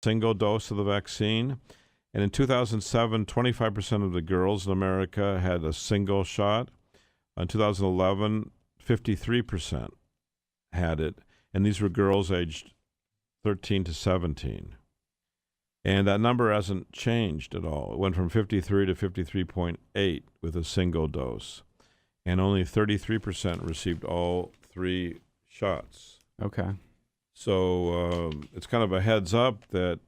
single dose of the vaccine. And in 2007, 25% of the girls in America had a single shot. In 2011, 53% had it. And these were girls aged 13 to 17. And that number hasn't changed at all. It went from 53 to 53.8 with a single dose. And only 33% received all 3 shots. Okay. So it's kind of a heads up that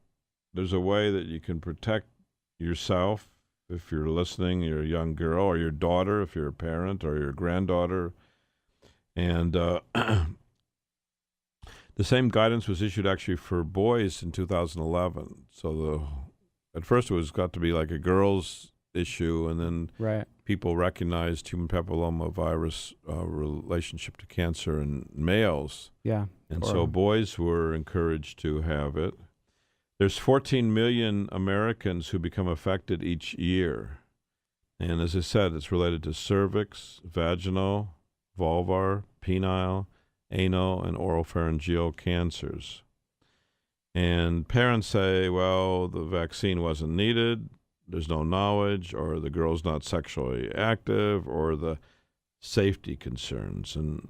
there's a way that you can protect yourself if you're listening, you're a young girl, or your daughter if you're a parent, or your granddaughter. And the same guidance was issued actually for boys in 2011. So at first it was got to be like a girls' issue, and then people recognized human papilloma virus relationship to cancer in males. Yeah. And so boys were encouraged to have it. There's 14 million Americans who become affected each year. And as I said, it's related to cervix, vaginal, vulvar, penile, anal, and oropharyngeal cancers. And parents say, well, the vaccine wasn't needed, there's no knowledge, or the girl's not sexually active, or the safety concerns. And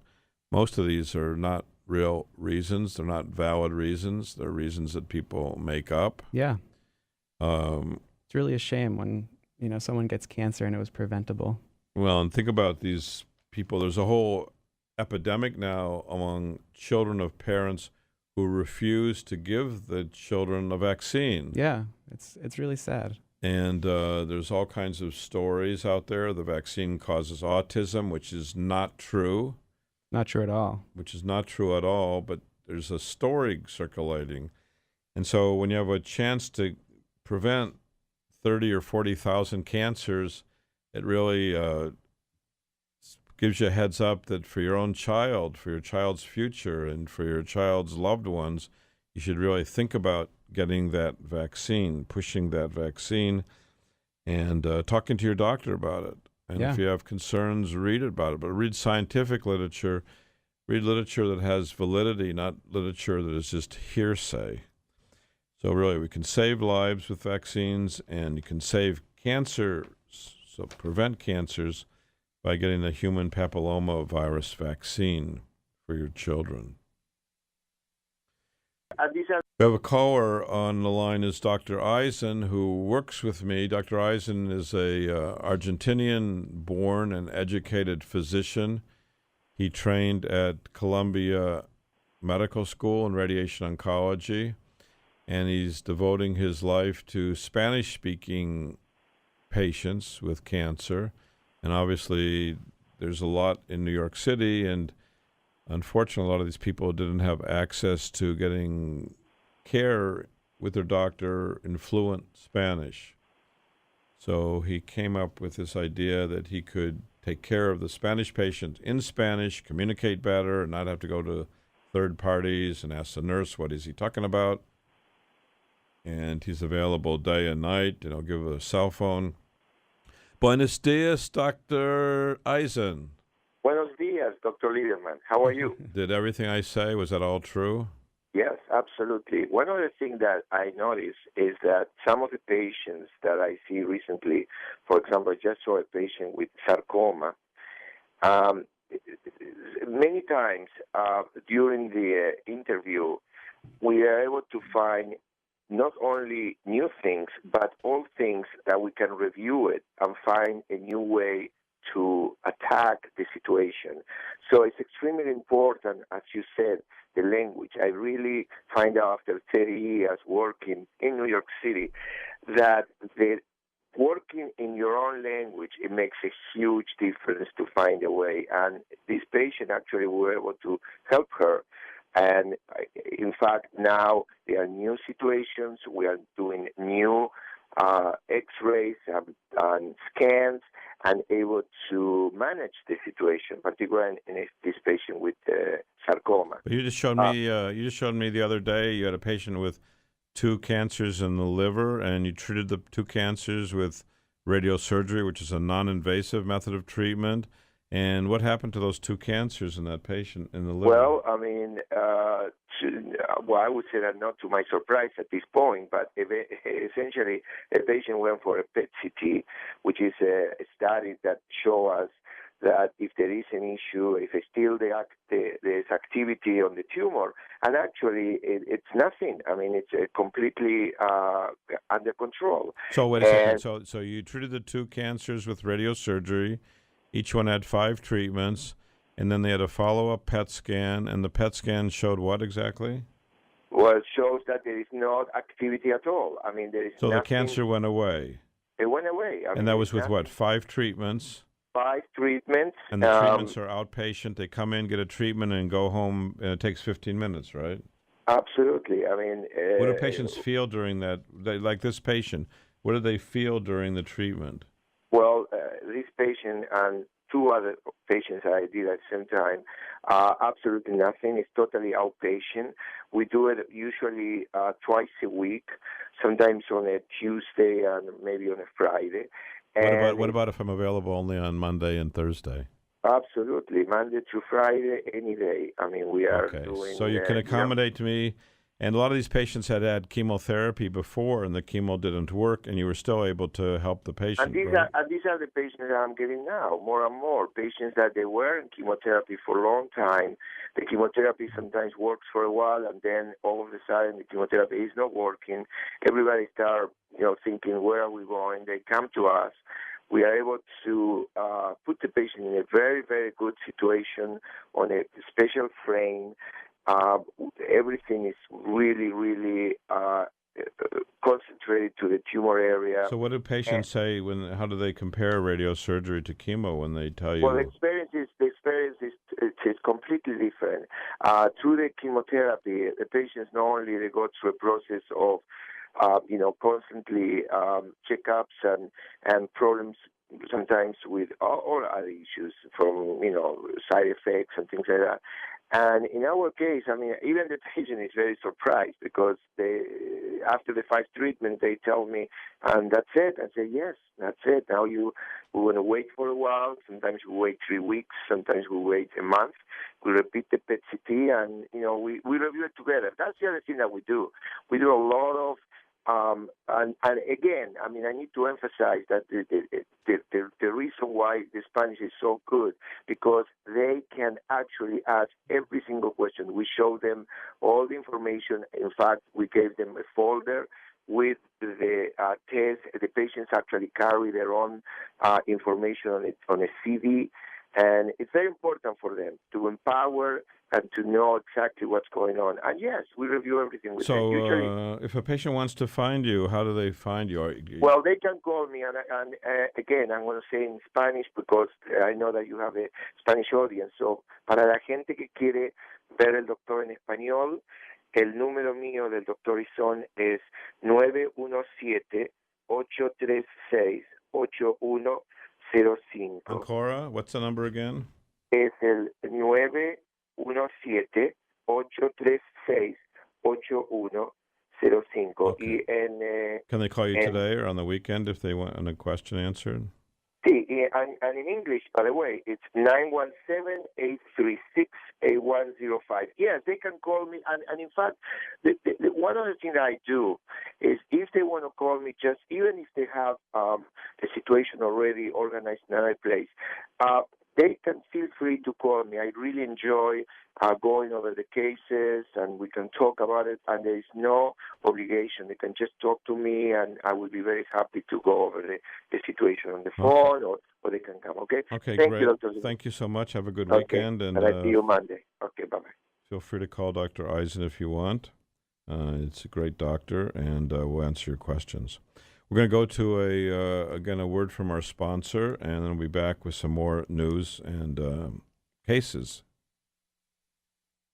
most of these are not real reasons. They're not valid reasons. They're reasons that people make up. Yeah. It's really a shame when, someone gets cancer and it was preventable. Well, and think about these people. There's a whole epidemic now among children of parents who refuse to give the children a vaccine. Yeah, it's really sad. And there's all kinds of stories out there. The vaccine causes autism, which is not true. Not true at all. Which is not true at all, but there's a story circulating. And so when you have a chance to prevent 30 or 40,000 cancers, it really gives you a heads up that for your own child, for your child's future, and for your child's loved ones, you should really think about getting that vaccine, pushing that vaccine, and talking to your doctor about it. And if you have concerns, read about it. But read scientific literature. Read literature that has validity, not literature that is just hearsay. So really, we can save lives with vaccines, and you can save cancers, so prevent cancers, by getting the human papilloma virus vaccine for your children. We have a caller on the line is Dr. Eisen, who works with me. Dr. Eisen is a Argentinian-born and educated physician. He trained at Columbia Medical School in radiation oncology, and he's devoting his life to Spanish-speaking patients with cancer. And obviously, there's a lot in New York City, and unfortunately, a lot of these people didn't have access to getting care with their doctor in fluent Spanish. So he came up with this idea that he could take care of the Spanish patient in Spanish, communicate better, and not have to go to third parties and ask the nurse, what is he talking about? And he's available day and night, give a cell phone. Buenos dias, Dr. Eisen. Buenos dias, Dr. Lederman. How are you? Did everything I say, was that all true? Yes, absolutely. One other thing that I noticed is that some of the patients that I see recently, for example, I just saw a patient with sarcoma. Many times during the interview, we are able to find not only new things, but all things that we can review it and find a new way to attack the situation. So it's extremely important, as you said, the language. I really find out after 30 years working in New York City that working in your own language, it makes a huge difference to find a way. And this patient actually, we were able to help her. And in fact, now there are new situations. We are doing new X-rays and scans and able to manage the situation, particularly in this patient with sarcoma. But you just showed me. You just showed me the other day. You had a patient with 2 cancers in the liver, and you treated the 2 cancers with radiosurgery, which is a non-invasive method of treatment. And what happened to those 2 cancers in that patient in the liver? Well, I mean, I would say that not to my surprise at this point, but essentially, the patient went for a PET-CT, which is a study that shows us that if there is an issue, if it's still there's activity on the tumor, and actually it's nothing. I mean, it's completely under control. So wait a second. So you treated the 2 cancers with radiosurgery. Each one had 5 treatments, and then they had a follow-up PET scan, and the PET scan showed what exactly? Well, it shows that there is no activity at all. I mean, there is So nothing. the cancer went away. It went away. And that was with what, 5 treatments? 5 treatments. And the treatments are outpatient. They come in, get a treatment, and go home, and it takes 15 minutes, right? Absolutely. I mean, what do patients feel during that? Like this patient, what do they feel during the treatment? Well, this patient and 2 other patients I did at the same time, absolutely nothing. It's totally outpatient. We do it usually twice a week, sometimes on a Tuesday and maybe on a Friday. What about if I'm available only on Monday and Thursday? Absolutely, Monday through Friday, any day. I mean, we are doing. So you can accommodate me. And a lot of these patients had chemotherapy before, and the chemo didn't work, and you were still able to help the patient. And these are the patients that I'm getting now, more and more. Patients that they were in chemotherapy for a long time. The chemotherapy sometimes works for a while, and then all of a sudden the chemotherapy is not working. Everybody start, thinking, where are we going? They come to us. We are able to put the patient in a very, very good situation on a special frame. Everything is really, really concentrated to the tumor area. So what do patients say how do they compare radiosurgery to chemo when they tell you? Well, the experience is completely different. Through the chemotherapy, the patients not only they go through a process of constantly checkups and problems sometimes with all other issues from, side effects and things like that. And in our case, I mean, even the patient is very surprised because after the 5 treatments, they tell me, and that's it. I say, yes, that's it. Now we want to wait for a while. Sometimes we wait 3 weeks. Sometimes we wait a month. We repeat the PET-CT, and, we review it together. That's the other thing that we do. We do a lot of and again, I mean, I need to emphasize that the reason why the Spanish is so good because they can actually ask every single question. We show them all the information. In fact, we gave them a folder with the test. The patients actually carry their own information on a CD. And it's very important for them to empower and to know exactly what's going on. And yes, we review everything with them. So if a patient wants to find you, how do they find you? Well, they can call me. And again, I'm going to say in Spanish because I know that you have a Spanish audience. So para la gente que quiere ver el doctor en español, el número mío del doctor Ison es 917-836-8105. Ancora, what's the number again? Es el 917-836-8105. Okay. Can they call you today or on the weekend if they want a question answered? Sí, and in English, by the way, it's 917-836-8105. Yes, they can call me. And in fact, the one other thing that I do is if they want to call me, just even if they have the situation already organized in another place, they can feel free to call me. I really enjoy going over the cases, and we can talk about it, and there is no obligation. They can just talk to me, and I will be very happy to go over the situation on the phone, or they can come, okay? Okay, Thank great. you, Dr. Thank you so much. Have a good weekend. And I see you Monday. Okay, bye-bye. Feel free to call Dr. Eisen if you want. It's a great doctor, and we'll answer your questions. We're going to go to a word from our sponsor, and then we'll be back with some more news and cases.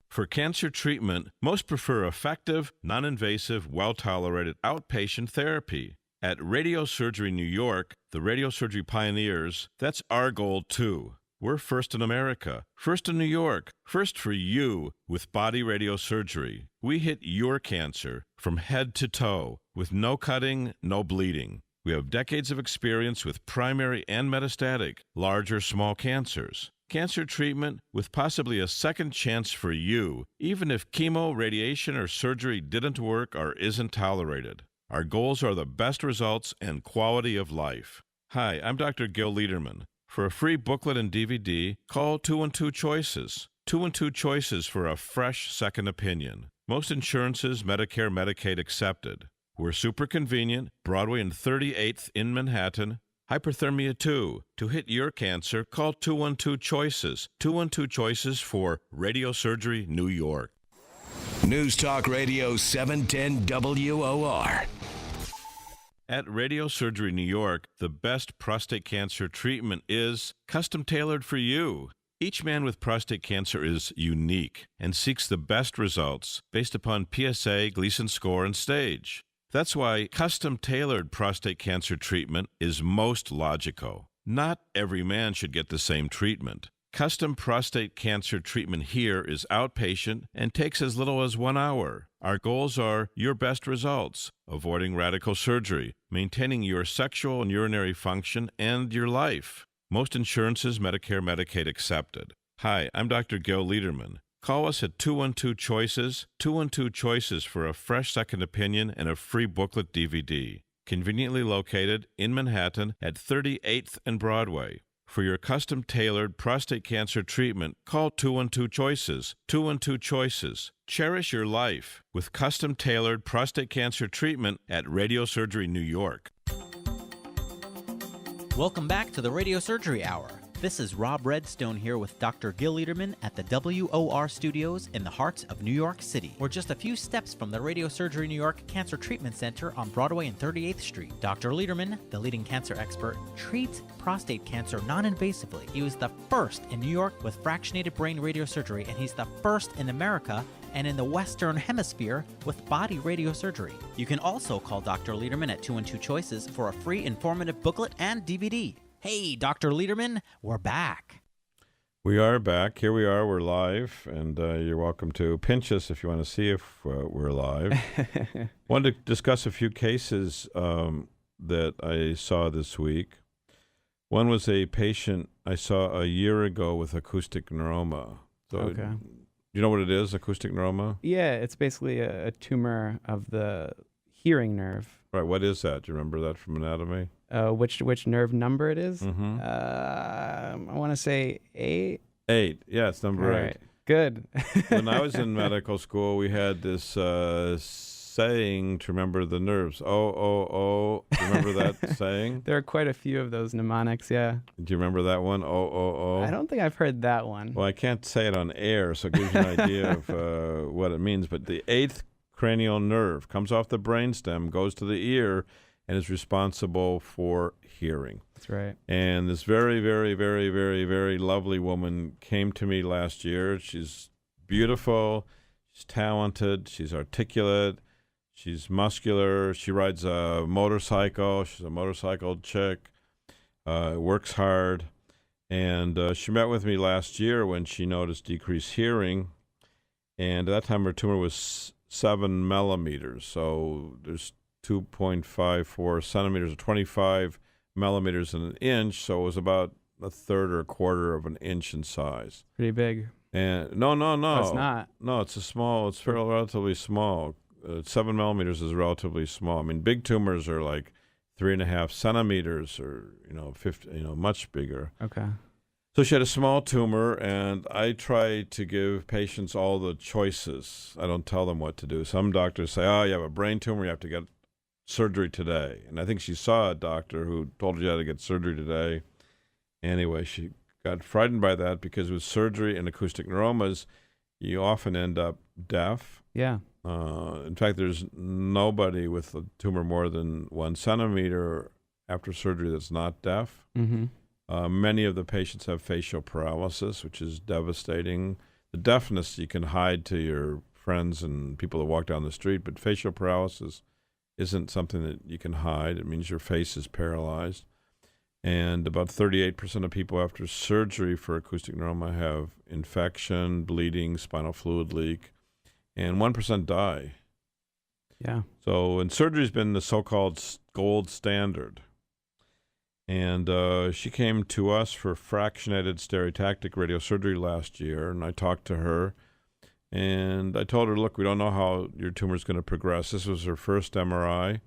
For cancer treatment, most prefer effective, non-invasive, well-tolerated outpatient therapy. At Radiosurgery New York, the radiosurgery pioneers, that's our goal too. We're first in America, first in New York, first for you with body radiosurgery. We hit your cancer from head to toe with no cutting, no bleeding. We have decades of experience with primary and metastatic, large or small cancers. Cancer treatment with possibly a second chance for you, even if chemo, radiation, or surgery didn't work or isn't tolerated. Our goals are the best results and quality of life. Hi, I'm Dr. Gil Lederman. For a free booklet and DVD, call 212 Choices. 212 Choices for a fresh second opinion. Most insurances, Medicare, Medicaid accepted. We're super convenient, Broadway and 38th in Manhattan. Hyperthermia 2. To hit your cancer, call 212 Choices. 212 Choices for Radiosurgery, New York. News Talk Radio 710 WOR. At Radiosurgery, New York, the best prostate cancer treatment is custom tailored for you. Each man with prostate cancer is unique and seeks the best results based upon PSA, Gleason score, and stage. That's why custom-tailored prostate cancer treatment is most logical. Not every man should get the same treatment. Custom prostate cancer treatment here is outpatient and takes as little as 1 hour. Our goals are your best results, avoiding radical surgery, maintaining your sexual and urinary function, and your life. Most insurances, Medicare, Medicaid accepted. Hi, I'm Dr. Gil Lederman. Call us at 212 Choices, 212 Choices for a fresh second opinion and a free booklet DVD. Conveniently located in Manhattan at 38th and Broadway. For your custom-tailored prostate cancer treatment, call 212 Choices, 212 Choices. Cherish your life with custom-tailored prostate cancer treatment at Radiosurgery, New York. Welcome back to the Radiosurgery Hour. This is Rob Redstone here with Dr. Gil Lederman at the WOR Studios in the heart of New York City. We're just a few steps from the Radiosurgery New York Cancer Treatment Center on Broadway and 38th Street. Dr. Lederman, the leading cancer expert, treats prostate cancer non-invasively. He was the first in New York with fractionated brain radiosurgery, and he's the first in America and in the Western Hemisphere with body radiosurgery. You can also call Dr. Lederman at 212 Choices for a free informative booklet and DVD. Hey, Dr. Lederman, we're back. We are back. Here we are. We're live, and you're welcome to pinch us if you want to see if we're live. Wanted to discuss a few cases that I saw this week. One was a patient I saw a year ago with acoustic neuroma. So Okay. You know what it is, acoustic neuroma? Yeah, it's basically a tumor of the hearing nerve. Right. What is that? Do you remember that from anatomy? Which nerve number it is? Mm-hmm. I want to say 8. 8. Yeah, it's number 8. Right. Good. When I was in medical school, we had this saying to remember the nerves. Oh, oh, oh. Do you remember that saying? There are quite a few of those mnemonics, yeah. Do you remember that one? Oh, oh, oh. I don't think I've heard that one. Well, I can't say it on air, so it gives you an idea of what it means. But the 8th cranial nerve comes off the brainstem, goes to the ear, and is responsible for hearing. That's right. And this very, very, very, very, very lovely woman came to me last year. She's beautiful. She's talented. She's articulate. She's muscular. She rides a motorcycle. She's a motorcycle chick. Works hard. And she met with me last year when she noticed decreased hearing. And at that time, her tumor was 7 millimeters. So there's 2.54 centimeters or 25 millimeters in an inch, so it was about a third or a quarter of an inch in size. Pretty big. And no, It's not. No, it's relatively small. 7 millimeters is relatively small. I mean, big tumors are like 3.5 centimeters, or 50, much bigger. Okay. So she had a small tumor, and I try to give patients all the choices. I don't tell them what to do. Some doctors say, "Oh, you have a brain tumor, you have to get surgery today." And I think she saw a doctor who told her you had to get surgery today. Anyway, she got frightened by that because with surgery and acoustic neuromas, you often end up deaf. Yeah. In fact, there's nobody with a tumor more than 1 centimeter after surgery that's not deaf. Mm-hmm. Many of the patients have facial paralysis, which is devastating. The deafness you can hide to your friends and people that walk down the street, but facial paralysis isn't something that you can hide. It means your face is paralyzed. And about 38% of people after surgery for acoustic neuroma have infection, bleeding, spinal fluid leak, and 1% die. Yeah. So, and surgery's been the so-called gold standard. And she came to us for fractionated stereotactic radiosurgery last year, and I talked to her, and I told her, look, we don't know how your tumor's going to progress. This was her first MRI.